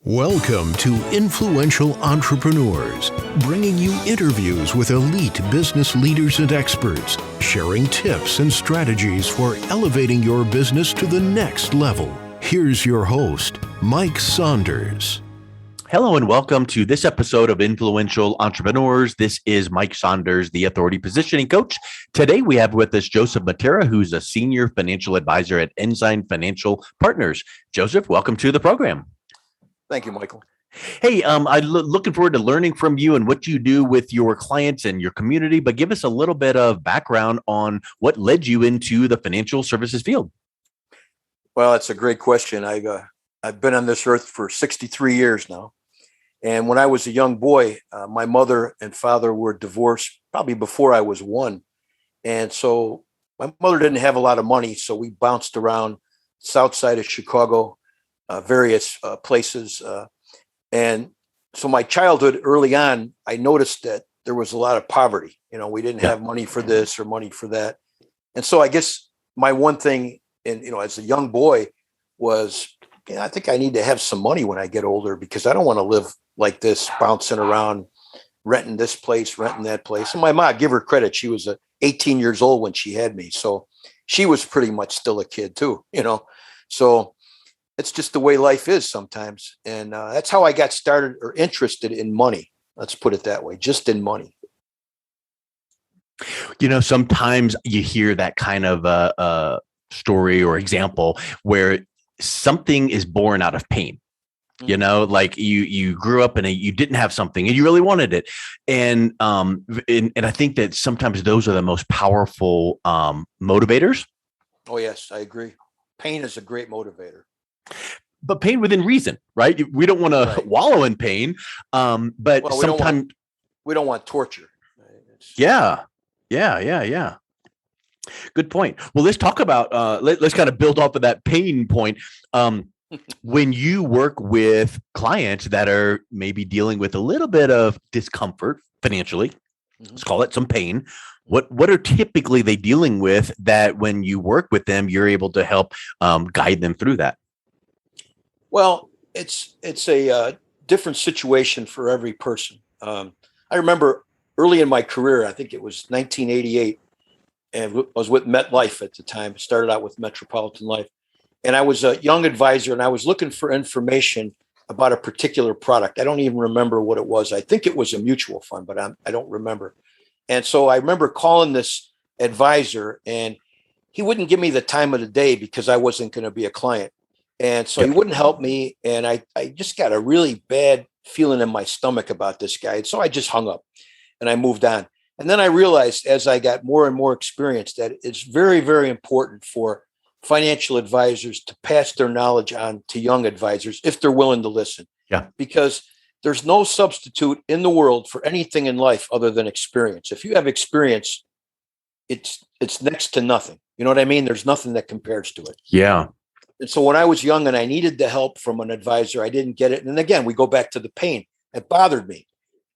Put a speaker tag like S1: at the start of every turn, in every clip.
S1: Welcome to Influential Entrepreneurs, bringing you interviews with elite business leaders and experts, sharing tips and strategies for elevating your business to the next level. Here's your host, Mike Saunders.
S2: Hello and welcome to this episode of Influential Entrepreneurs. This is Mike Saunders, the Authority Positioning Coach. Today we have with us Joseph Mattera, who's a Senior Financial Advisor at Ensign Financial Partners. Joseph, welcome to the program.
S3: Thank you, Michael.
S2: Hey, I'm looking forward to learning from you and what you do with your clients and your community, but give us a little bit of background on what led you into the financial services field.
S3: Well, that's a great question. I've been on this earth for 63 years now. And when I was a young boy, my mother and father were divorced probably before I was one. And so my mother didn't have a lot of money, so we bounced around south side of Chicago, various places. And so my childhood early on, I noticed that there was a lot of poverty. You know, we didn't have money for this or money for that. And so I guess my one thing, as a young boy was, I think I need to have some money when I get older because I don't want to live like this, bouncing around, renting this place, renting that place. And my mom, give her credit, she was 18 years old when she had me. So she was pretty much still a kid too, So it's just the way life is sometimes. And that's how I got started or interested in money. Let's put it that way, just in money.
S2: Sometimes you hear that kind of story or example where something is born out of pain. Like you grew up and you didn't have something and you really wanted it. And I think that sometimes those are the most powerful motivators.
S3: Oh, yes, I agree. Pain is a great motivator.
S2: But pain within reason, right? We don't want to wallow in pain. But sometimes
S3: we don't want torture.
S2: Yeah. Good point. Well, let's talk about, let's kind of build off of that pain point. When you work with clients that are maybe dealing with a little bit of discomfort financially, let's call it some pain. What are typically they dealing with that when you work with them, you're able to help guide them through that?
S3: Well, it's a different situation for every person. I remember early in my career, I think it was 1988, and I was with MetLife at the time. Started out with Metropolitan Life. And I was a young advisor, and I was looking for information about a particular product. I don't even remember what it was. I think it was a mutual fund, but I don't remember. And so I remember calling this advisor, and he wouldn't give me the time of the day because I wasn't going to be a client. And so he wouldn't help me. And I just got a really bad feeling in my stomach about this guy. And so I just hung up and I moved on. And then I realized as I got more and more experience that it's very, very important for financial advisors to pass their knowledge on to young advisors if they're willing to listen. Yeah. Because there's no substitute in the world for anything in life other than experience. If you have experience, it's next to nothing. You know what I mean? There's nothing that compares to it.
S2: Yeah.
S3: And so when I was young and I needed the help from an advisor, I didn't get it. And again, we go back to the pain. It bothered me.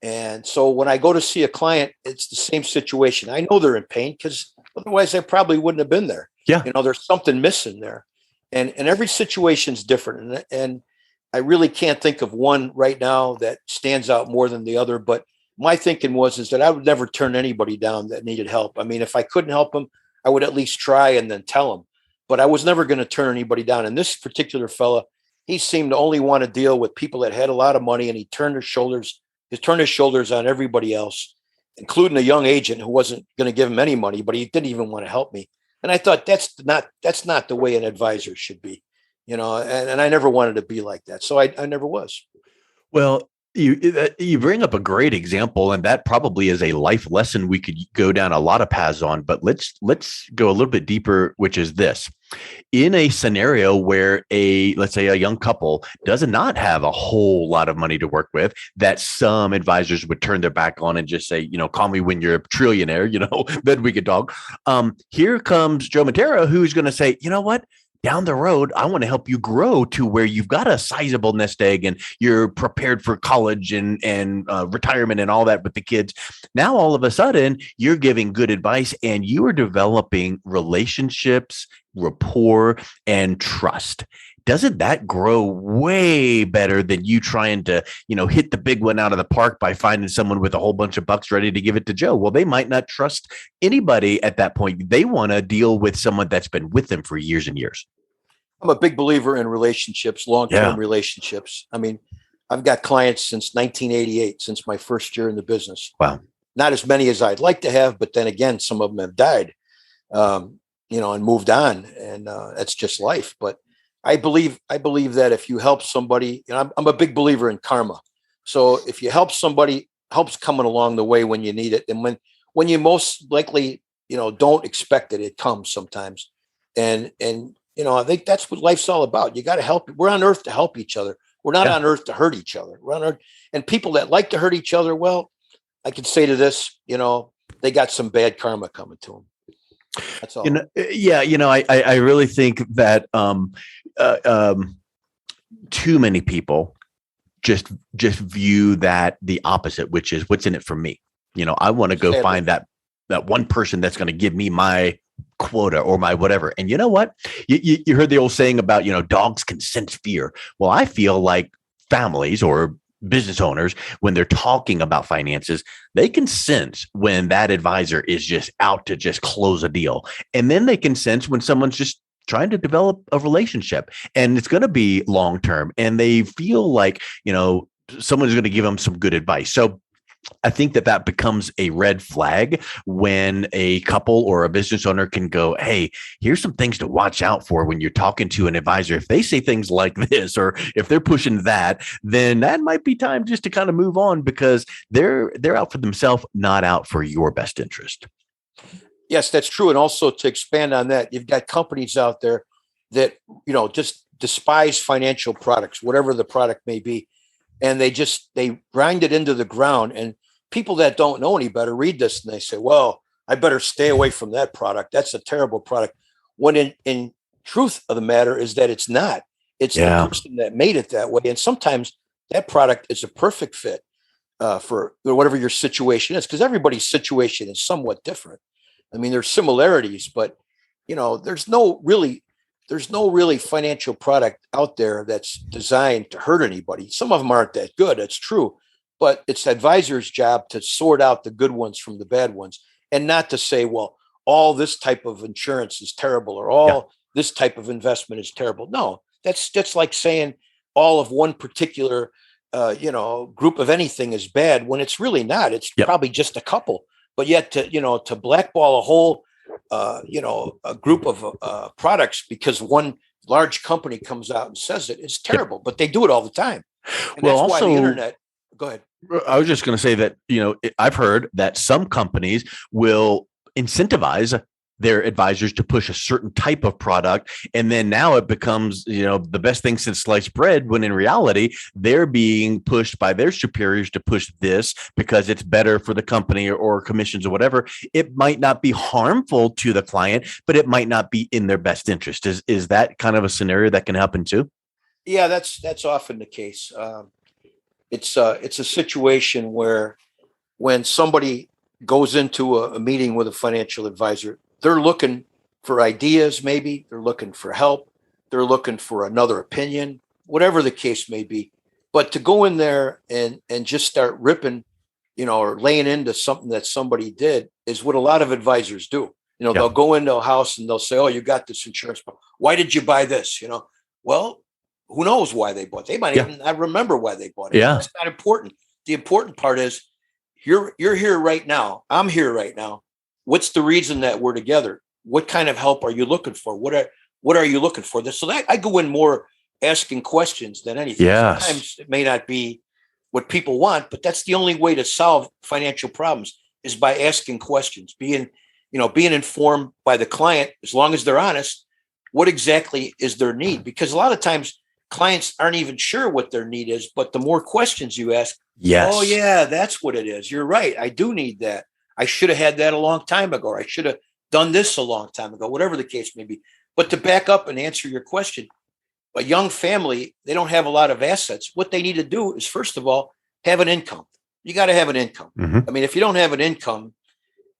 S3: And so when I go to see a client, it's the same situation. I know they're in pain because otherwise I probably wouldn't have been there.
S2: Yeah.
S3: There's something missing there. And every situation is different. And I really can't think of one right now that stands out more than the other. But my thinking is that I would never turn anybody down that needed help. I mean, if I couldn't help them, I would at least try and then tell them. But I was never going to turn anybody down. And this particular fella, he seemed to only want to deal with people that had a lot of money, and he turned his shoulders on everybody else, including a young agent who wasn't going to give him any money, but he didn't even want to help me. And I thought that's not the way an advisor should be, and I never wanted to be like that. So I never was.
S2: Well, you bring up a great example, and that probably is a life lesson we could go down a lot of paths on. But let's go a little bit deeper, which is this. In a scenario where let's say a young couple does not have a whole lot of money to work with, that some advisors would turn their back on and just say, call me when you're a trillionaire, then we could talk. Here comes Joe Mattera, who's going to say, you know what? Down the road, I want to help you grow to where you've got a sizable nest egg and you're prepared for college and retirement and all that with the kids. Now, all of a sudden, you're giving good advice and you are developing relationships, rapport, and trust. doesn't that grow way better than you trying to, hit the big one out of the park by finding someone with a whole bunch of bucks ready to give it to Joe? Well, they might not trust anybody at that point. They want to deal with someone that's been with them for years and years.
S3: I'm a big believer in relationships, long-term relationships. I mean, I've got clients since 1988, since my first year in the business.
S2: Wow.
S3: Not as many as I'd like to have, but then again, some of them have died, and moved on, and that's just life. But I believe that if you help somebody, I'm a big believer in karma. So if you help somebody, help's coming along the way when you need it, and when you most likely, don't expect it, it comes sometimes. And I think that's what life's all about. You got to help. We're on earth to help each other. We're not on earth to hurt each other. We're on earth, and people that like to hurt each other, well, I can say to this, they got some bad karma coming to them. That's all.
S2: I really think that too many people just view that the opposite, which is what's in it for me. I want to go find that one person that's going to give me my quota or my whatever. And you know what? You heard the old saying about, dogs can sense fear. Well, I feel like families or business owners, when they're talking about finances, they can sense when that advisor is just out to just close a deal. And then they can sense when someone's just trying to develop a relationship and it's going to be long-term and they feel like, someone's going to give them some good advice. So I think that becomes a red flag when a couple or a business owner can go, hey, here's some things to watch out for when you're talking to an advisor. If they say things like this, or if they're pushing that, then that might be time just to kind of move on because they're out for themselves, not out for your best interest.
S3: Yes, that's true. And also to expand on that, you've got companies out there that, just despise financial products, whatever the product may be. And they grind it into the ground, and people that don't know any better read this and they say, well, I better stay away from that product. That's a terrible product. When in truth of the matter is that it's not. It's the person that made it that way. And sometimes that product is a perfect fit for whatever your situation is, because everybody's situation is somewhat different. I mean, there's similarities, but there's no really financial product out there that's designed to hurt anybody. Some of them aren't that good. That's true. But it's the advisor's job to sort out the good ones from the bad ones and not to say, well, all this type of insurance is terrible or all this type of investment is terrible. No, that's just like saying all of one particular, group of anything is bad when it's really not. It's probably just a couple. But yet to blackball a whole a group of products because one large company comes out and says it's terrible, but they do it all the time. And
S2: well,
S3: that's
S2: also,
S3: why the internet. Go ahead.
S2: I was just going to say that, I've heard that some companies will incentivize their advisors to push a certain type of product. And then now it becomes, the best thing since sliced bread, when in reality, they're being pushed by their superiors to push this because it's better for the company or commissions or whatever. It might not be harmful to the client, but it might not be in their best interest. Is that kind of a scenario that can happen too?
S3: Yeah, that's often the case. It's a situation where when somebody goes into a meeting with a financial advisor, they're looking for ideas, maybe they're looking for help, they're looking for another opinion, whatever the case may be. But to go in there and just start ripping, or laying into something that somebody did is what a lot of advisors do. They'll go into a house and they'll say, oh, you got this insurance. Why did you buy this? Well, who knows why they bought it? They might even not remember why they bought it.
S2: Yeah.
S3: That's not important. The important part is you're here right now. I'm here right now. What's the reason that we're together? What kind of help are you looking for? What are you looking for? So that I go in more asking questions than anything.
S2: Yes.
S3: Sometimes it may not be what people want, but that's the only way to solve financial problems is by asking questions, being informed by the client, as long as they're honest, what exactly is their need? Because a lot of times clients aren't even sure what their need is, but the more questions you ask, oh yeah, that's what it is. You're right. I do need that. I should have had that a long time ago. Or I should have done this a long time ago, whatever the case may be. But to back up and answer your question, a young family, they don't have a lot of assets. What they need to do is, first of all, have an income. You got to have an income.
S2: Mm-hmm.
S3: I mean, if you don't have an income,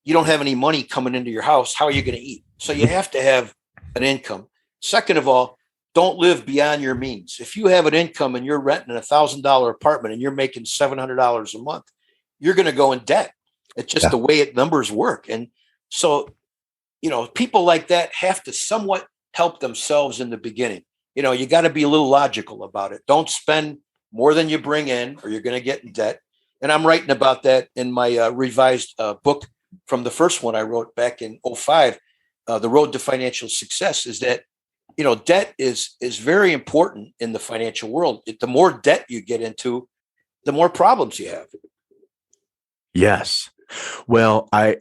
S3: you don't have any money coming into your house. How are you going to eat? So you have to have an income. Second of all, don't live beyond your means. If you have an income and you're renting a $1,000 apartment and you're making $700 a month, you're going to go in debt. It's just the way numbers work. And so, people like that have to somewhat help themselves in the beginning. You got to be a little logical about it. Don't spend more than you bring in or you're going to get in debt. And I'm writing about that in my revised book from the first one I wrote back in 2005, The Road to Financial Success, is that, debt is very important in the financial world. The more debt you get into, the more problems you have.
S2: Yes. Well, I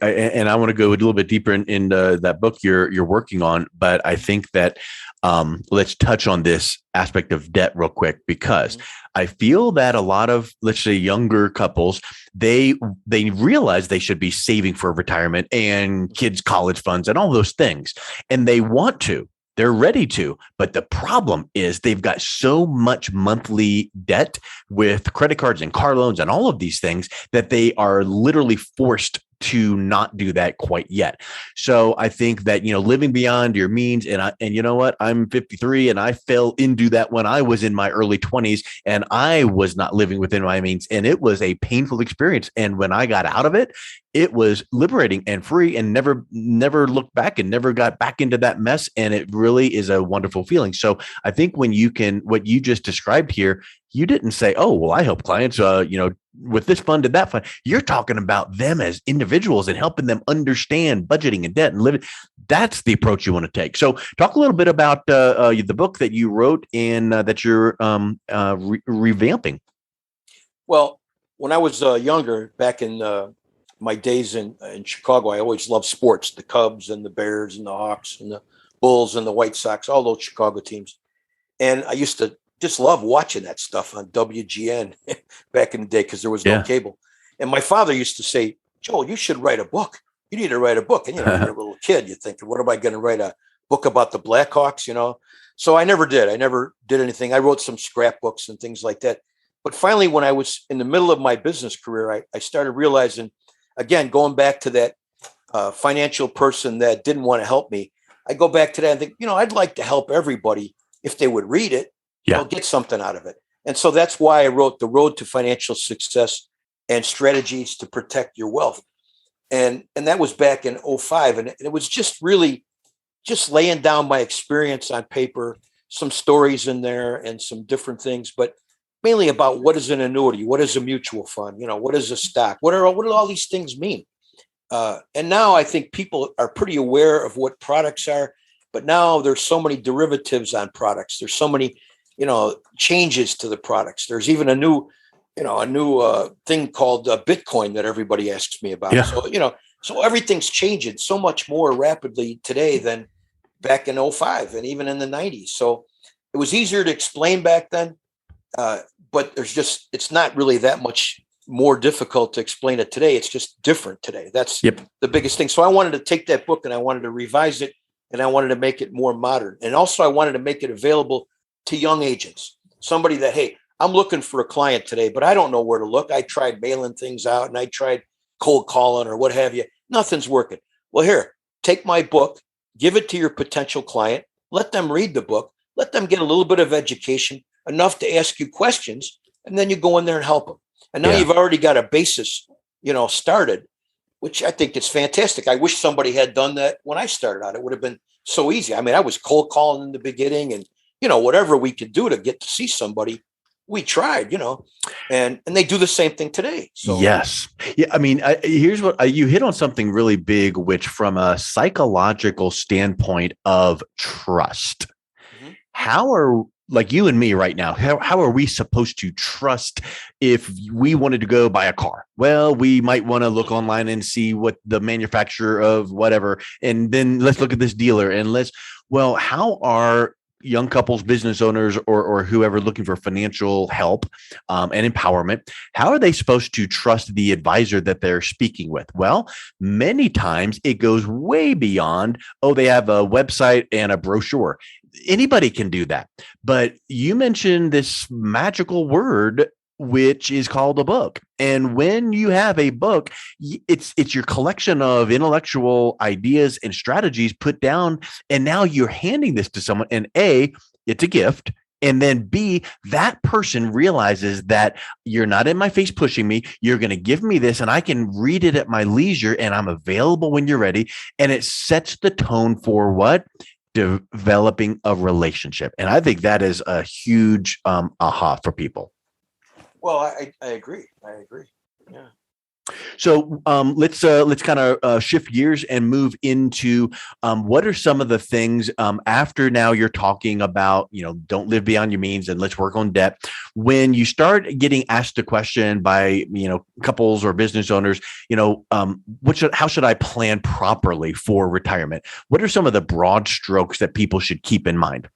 S2: want to go a little bit deeper in that book you're working on, but I think that let's touch on this aspect of debt real quick, because I feel that a lot of, let's say, younger couples, they realize they should be saving for retirement and kids' college funds and all those things, and they want to. They're ready to, but the problem is they've got so much monthly debt with credit cards and car loans and all of these things that they are literally forced to not do that quite yet. So I think that, living beyond your means, and you know what, I'm 53 and I fell into that when I was in my early 20s and I was not living within my means, and it was a painful experience. And when I got out of it, it was liberating and free, and never looked back and never got back into that mess. And it really is a wonderful feeling. So I think when you can, what you just described here, you didn't say, oh, well, I help clients, with this fund and that fund. You're talking about them as individuals and helping them understand budgeting and debt and living. That's the approach you want to take. So talk a little bit about the book that you wrote and that you're revamping.
S3: Well, when I was younger, back in my days in Chicago, I always loved sports, the Cubs and the Bears and the Hawks and the Bulls and the White Sox, all those Chicago teams. And I used to just love watching that stuff on WGN back in the day because there was no cable. And my father used to say, Joel, you should write a book. You need to write a book. And, you're a little kid, you're thinking, what am I going to write a book about the Blackhawks, So I never did. I never did anything. I wrote some scrapbooks and things like that. But finally, when I was in the middle of my business career, I started realizing, again, going back to that financial person that didn't want to help me, I go back to that and think, I'd like to help everybody if they would read it. Get something out of it. And so that's why I wrote The Road to Financial Success and Strategies to Protect Your Wealth. And that was back in 2005. And it was just really just laying down my experience on paper, some stories in there and some different things, but mainly about what is an annuity, what is a mutual fund, what is a stock, what do all these things mean? And now I think people are pretty aware of what products are, but now there's so many derivatives on products. There's so many changes to the products. There's even a new thing called Bitcoin that everybody asks me about. So everything's changing so much more rapidly today than back in 2005 and even in the 90s. So it was easier to explain back then, but it's not really that much more difficult to explain it today. It's just different today. That's the biggest thing. So I wanted to take that book and I wanted to revise it, and I wanted to make it more modern. And also I wanted to make it available to young agents, somebody that, hey, I'm looking for a client today, but I don't know where to look. I tried mailing things out and I tried cold calling or what have you. Nothing's working. Well, here, take my book, give it to your potential client, let them read the book, let them get a little bit of education, enough to ask you questions, and then you go in there and help them. And now you've already got a basis, started, which I think is fantastic. I wish somebody had done that when I started out. It would have been so easy. I mean, I was cold calling in the beginning and, whatever we could do to get to see somebody, we tried, and they do the same thing today. So
S2: yes. Yeah. I mean, here's what you hit on something really big, which from a psychological standpoint of trust, how are, like you and me right now, how are we supposed to trust if we wanted to go buy a car? Well, we might want to look online and see what the manufacturer of whatever, and then let's look at this dealer and how are young couples, business owners, or whoever looking for financial help and empowerment, how are they supposed to trust the advisor that they're speaking with? Well, many times it goes way beyond, they have a website and a brochure. Anybody can do that. But you mentioned this magical word, which is called a book. And when you have a book, it's your collection of intellectual ideas and strategies put down. And now you're handing this to someone. And it's a gift. And then B, that person realizes that you're not in my face pushing me. You're going to give me this and I can read it at my leisure and I'm available when you're ready. And it sets the tone for what? Developing a relationship. And I think that is a huge aha for people.
S3: Well, I agree. Yeah.
S2: So let's kind of shift gears and move into what are some of the things after now you're talking about, don't live beyond your means and let's work on debt. When you start getting asked a question by, couples or business owners, how should I plan properly for retirement? What are some of the broad strokes that people should keep in mind?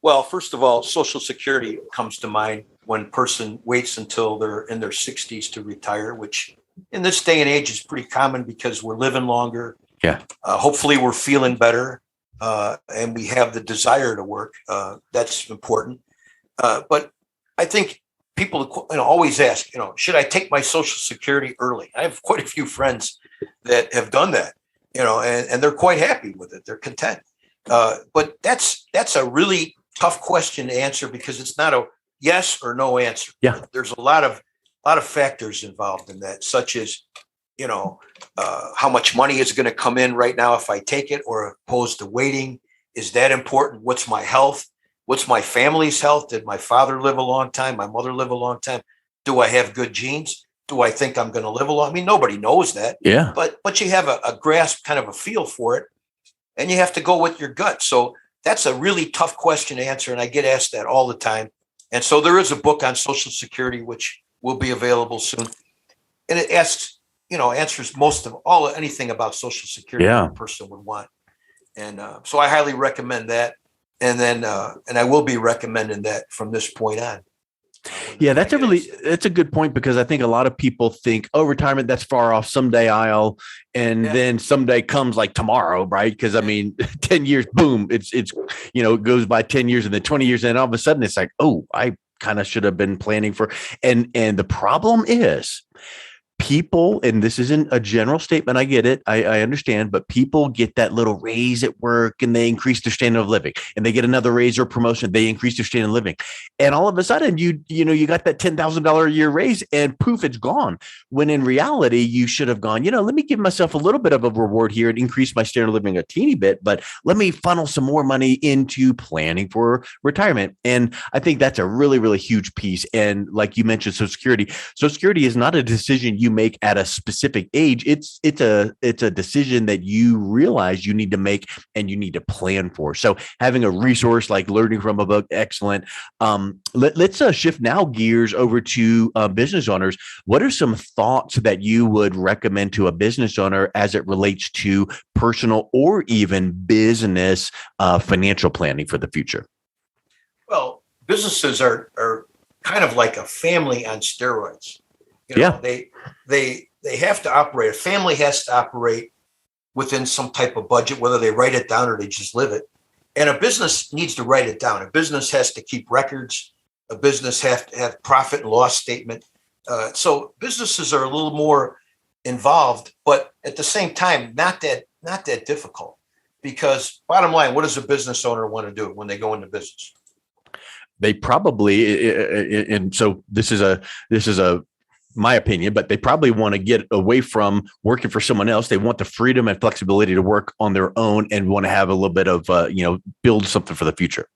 S3: Well, first of all, Social Security comes to mind when a person waits until they're in their 60s to retire, which in this day and age is pretty common because we're living longer.
S2: Yeah.
S3: Hopefully we're feeling better and we have the desire to work. That's important. But I think people always ask, should I take my Social Security early? I have quite a few friends that have done that, and they're quite happy with it. They're content. But that's a really tough question to answer because it's not a yes or no answer.
S2: Yeah.
S3: There's a lot of factors involved in that, such as, how much money is going to come in right now if I take it, or opposed to waiting. Is that important? What's my health? What's my family's health? Did my father live a long time? My mother live a long time? Do I have good genes? Do I think I'm going to live a long? I mean, nobody knows that.
S2: Yeah.
S3: But you have a grasp, kind of a feel for it, and you have to go with your gut. So that's a really tough question to answer, and I get asked that all the time. And so there is a book on Social Security, which will be available soon. And it answers most of anything about Social Security a person would want. And so I highly recommend that. And then, and I will be recommending that from this point on.
S2: Yeah, that's a good point, because I think a lot of people think, retirement, that's far off. Someday then someday comes like tomorrow, right? Because 10 years, boom, it goes by 10 years and then 20 years. And all of a sudden it's like, I kind of should have been planning for, and the problem is people, and this isn't a general statement, I get it, I understand, but people get that little raise at work and they increase their standard of living, and they get another raise or promotion, they increase their standard of living, and all of a sudden you got that $10,000 a year raise and poof, it's gone. When in reality, you should have gone, let me give myself a little bit of a reward here and increase my standard of living a teeny bit, but let me funnel some more money into planning for retirement. And I think that's a really, really huge piece. And like you mentioned, Social Security is not a decision you make at a specific age. It's a decision that you realize you need to make and you need to plan for. So having a resource like learning from a book, excellent. Let's shift now gears over to business owners. What are some thoughts that you would recommend to a business owner as it relates to personal or even business financial planning for the future?
S3: Well, businesses are kind of like a family on steroids. They have to operate. A family has to operate within some type of budget, whether they write it down or they just live it. And a business needs to write it down. A business has to keep records. A business has to have profit and loss statement. So businesses are a little more involved, but at the same time, not that difficult. Because bottom line, what does a business owner want to do when they go into business?
S2: They probably, and so this is my opinion, but they probably want to get away from working for someone else. They want the freedom and flexibility to work on their own and want to have a little bit of, build something for the future.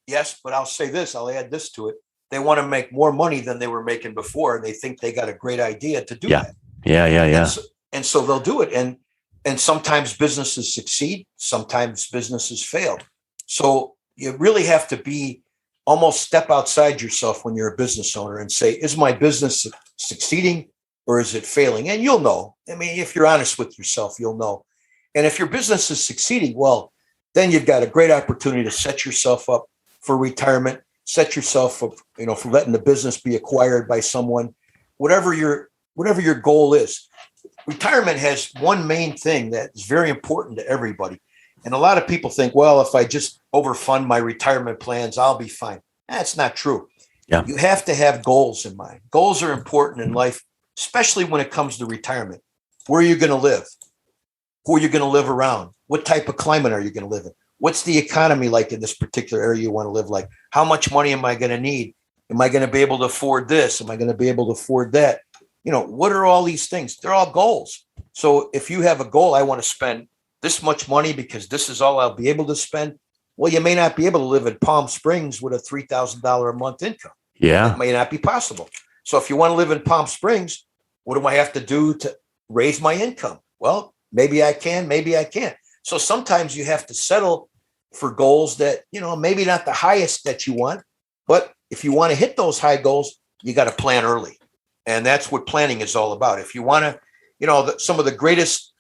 S3: Yes, but I'll add this to it. They want to make more money than they were making before. And they think they got a great idea to do that.
S2: Yeah.
S3: And so they'll do it. And sometimes businesses succeed. Sometimes businesses fail. So you really have to be almost step outside yourself when you're a business owner and say, is my business succeeding or is it failing? And you'll know. If you're honest with yourself, you'll know. And if your business is succeeding, well, then you've got a great opportunity to set yourself up for retirement, set yourself up, for letting the business be acquired by someone, whatever your goal is. Retirement has one main thing that is very important to everybody. And a lot of people think, well, if I just overfund my retirement plans, I'll be fine. That's not true.
S2: Yeah.
S3: You have to have goals in mind. Goals are important in life, especially when it comes to retirement. Where are you going to live? Who are you going to live around? What type of climate are you going to live in? What's the economy like in this particular area you want to live like? How much money am I going to need? Am I going to be able to afford this? Am I going to be able to afford that? What are all these things? They're all goals. So if you have a goal, I want to spend this much money because this is all I'll be able to spend. Well, you may not be able to live in Palm Springs with a $3,000 a month income.
S2: Yeah.
S3: That may not be possible. So if you want to live in Palm Springs, what do I have to do to raise my income? Well, maybe I can, maybe I can't. So sometimes you have to settle for goals that, maybe not the highest that you want, but if you want to hit those high goals, you got to plan early. And that's what planning is all about. If you want to, some of the greatest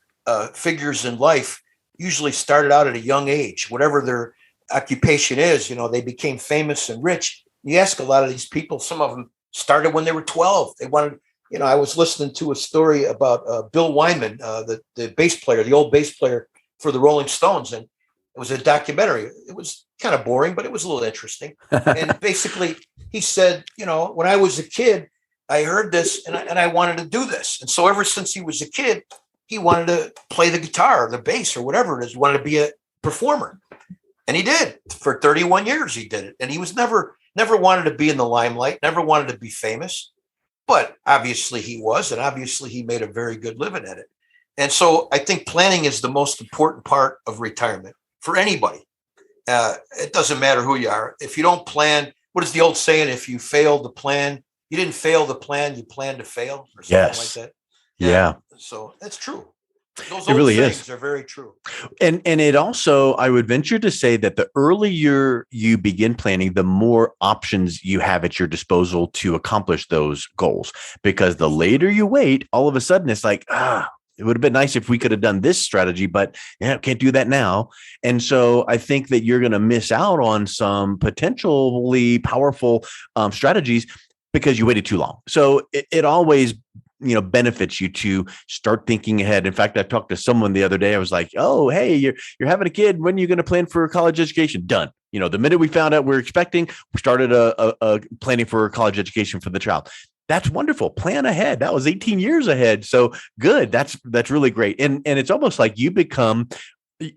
S3: figures in life usually started out at a young age, whatever their occupation is, they became famous and rich. You ask a lot of these people, some of them started when they were 12. They wanted, I was listening to a story about Bill Wyman, the bass player, the old bass player for the Rolling Stones. And it was a documentary. It was kind of boring, but it was a little interesting. And basically he said, when I was a kid, I heard this and I wanted to do this. And so ever since he was a kid, he wanted to play the guitar or the bass or whatever it is. He wanted to be a performer. And he did. For 31 years, he did it. And he was never wanted to be in the limelight, never wanted to be famous. But obviously he was, and obviously he made a very good living at it. And so I think planning is the most important part of retirement for anybody. It doesn't matter who you are. If you don't plan, what is the old saying? If you fail to plan, you didn't fail to plan, you plan to fail or something like that.
S2: Yeah.
S3: So that's true. Those
S2: it really
S3: sayings
S2: is.
S3: are very true.
S2: And it also, I would venture to say that the earlier you begin planning, the more options you have at your disposal to accomplish those goals. Because the later you wait, all of a sudden it's like, it would have been nice if we could have done this strategy, but can't do that now. And so I think that you're going to miss out on some potentially powerful strategies because you waited too long. So it always benefits you to start thinking ahead. In fact, I talked to someone the other day. I was like, "Oh, hey, you're having a kid. When are you going to plan for college education?" Done. The minute we found out we're expecting, we started a planning for college education for the child. That's wonderful. Plan ahead. That was 18 years ahead. So good. That's really great. And it's almost like you become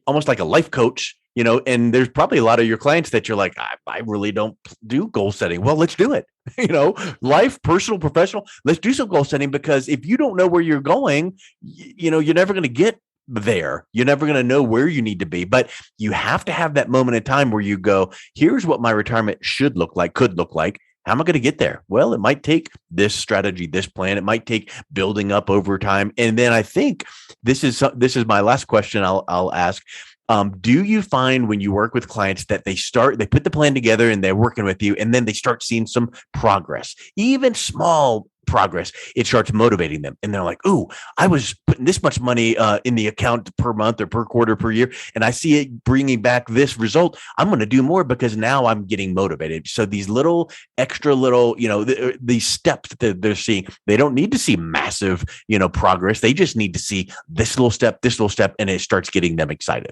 S2: almost like a life coach. And there's probably a lot of your clients that you're like, I really don't do goal setting. Well, let's do it. Life, personal, professional, let's do some goal setting, because if you don't know where you're going, you're never going to get there. You're never going to know where you need to be, but you have to have that moment in time where you go, here's what my retirement should look like, could look like. How am I going to get there? Well, it might take this strategy, this plan. It might take building up over time. And then I think this is my last question I'll ask. Do you find when you work with clients that they put the plan together and they're working with you, and then they start seeing some progress, even small progress? It starts motivating them. And they're like, "Ooh, I was putting this much money in the account per month or per quarter, per year, and I see it bringing back this result. I'm going to do more because now I'm getting motivated." So these extra these steps that they're seeing, they don't need to see massive, progress. They just need to see this little step, and it starts getting them excited.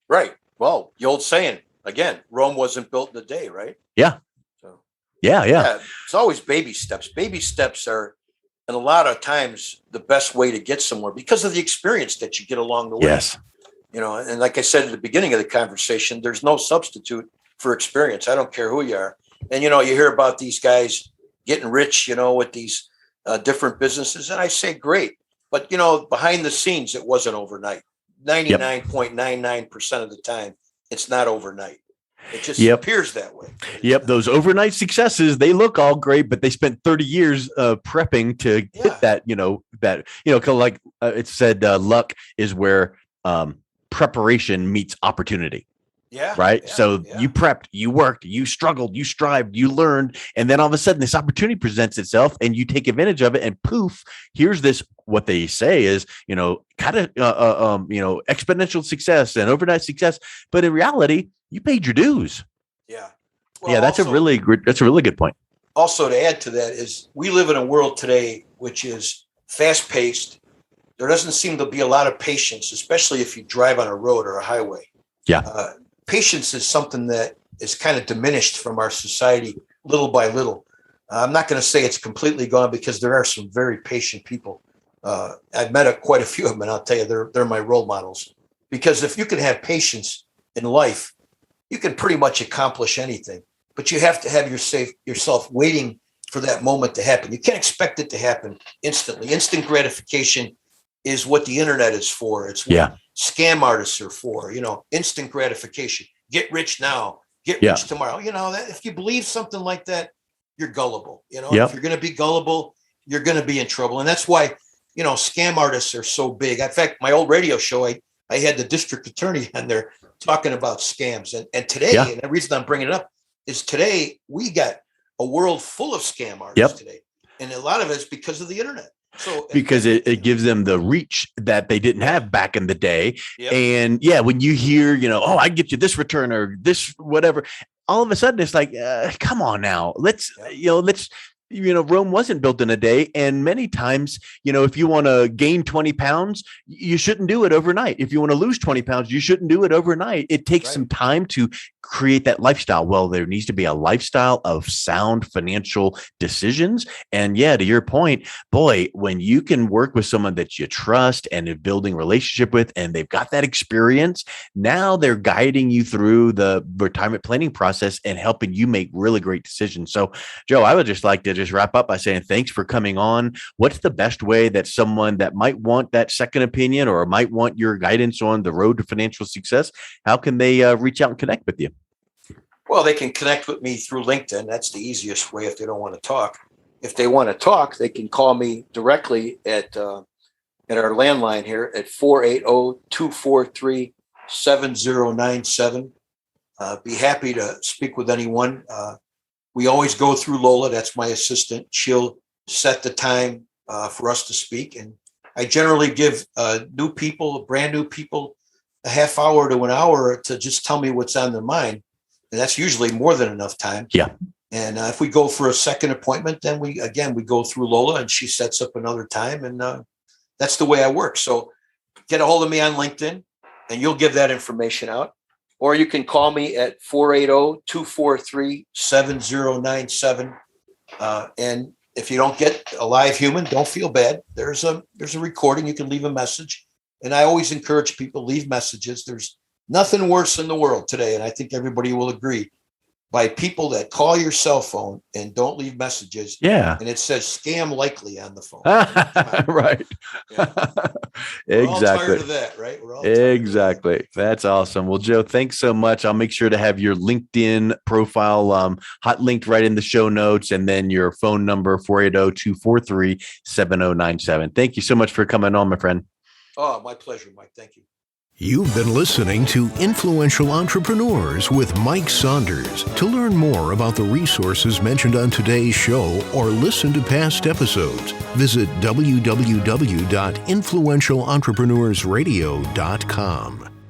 S3: Right. Well, the old saying, again, Rome wasn't built in a day, right?
S2: Yeah.
S3: So,
S2: yeah.
S3: It's always baby steps. Baby steps are, and a lot of times, the best way to get somewhere because of the experience that you get along the way.
S2: Yes.
S3: And like I said at the beginning of the conversation, there's no substitute for experience. I don't care who you are. And, you hear about these guys getting rich, with these different businesses. And I say, great. But, behind the scenes, it wasn't overnight. 99.99% of the time, it's not overnight. It just appears that way.
S2: Yep. Those overnight successes, they look all great, but they spent 30 years prepping to get that, like it said, luck is where preparation meets opportunity.
S3: Yeah.
S2: Right.
S3: Yeah,
S2: so you prepped, you worked, you struggled, you strived, you learned. And then all of a sudden this opportunity presents itself and you take advantage of it, and poof, here's this, what they say is, kind of, exponential success and overnight success. But in reality, you paid your dues.
S3: Yeah.
S2: Well, that's a really good point.
S3: Also, to add to that is we live in a world today, which is fast paced. There doesn't seem to be a lot of patience, especially if you drive on a road or a highway.
S2: Yeah.
S3: Patience is something that is kind of diminished from our society little by little. I'm not going to say it's completely gone, because there are some very patient people. I've met quite a few of them, and I'll tell you, they're my role models. Because if you can have patience, in life, you can pretty much accomplish anything, but you have to have yourself waiting for that moment to happen. You can't expect it to happen instantly. Instant gratification is what the internet is for. It's what scam artists are for, instant gratification. Get rich now, get rich tomorrow. That if you believe something like that, you're gullible. If you're going to be gullible, you're going to be in trouble. And that's why, scam artists are so big. In fact, my old radio show, I had the district attorney on there talking about scams. And today, and the reason I'm bringing it up is today we got a world full of scam artists today. And a lot of it's because of the internet. So because
S2: it gives them the reach that they didn't have back in the day. And when you hear, I get you this return or this, whatever, all of a sudden it's like, come on now, let's Rome wasn't built in a day. And many times, if you want to gain 20 pounds, you shouldn't do it overnight. If you want to lose 20 pounds, you shouldn't do it overnight. It takes some time to create that lifestyle. Well, there needs to be a lifestyle of sound financial decisions. And to your point, boy, when you can work with someone that you trust and are building a relationship with, and they've got that experience, now they're guiding you through the retirement planning process and helping you make really great decisions. So, Joe, I would just like to wrap up by saying thanks for coming on. What's the best way that someone that might want that second opinion or might want your guidance on the road to financial success, how can they reach out and connect with you?
S3: Well, they can connect with me through LinkedIn. That's the easiest way if they don't want to talk. If they want to talk, they can call me directly at our landline here at 480-243-7097. Be happy to speak with anyone. We always go through Lola. That's my assistant. She'll set the time for us to speak. And I generally give brand new people, a half hour to an hour to just tell me what's on their mind. And that's usually more than enough time.
S2: Yeah.
S3: And if we go for a second appointment, then we go through Lola and she sets up another time. And that's the way I work. So get a hold of me on LinkedIn and you'll give that information out. Or you can call me at 480-243-7097. And if you don't get a live human, don't feel bad. There's a recording. You can leave a message. And I always encourage people, leave messages. There's nothing worse in the world today, and I think everybody will agree, by people that call your cell phone and don't leave messages.
S2: Yeah.
S3: And it says scam likely on the phone.
S2: Right.
S3: We're all tired of that, right? We're all
S2: exactly. That's awesome. Well, Joe, thanks so much. I'll make sure to have your LinkedIn profile hot linked right in the show notes, and then your phone number, 480-243-7097. Thank you so much for coming on, my friend.
S3: Oh, my pleasure, Mike. Thank you.
S1: You've been listening to Influential Entrepreneurs with Mike Saunders. To learn more about the resources mentioned on today's show or listen to past episodes, visit www.influentialentrepreneurssradio.com.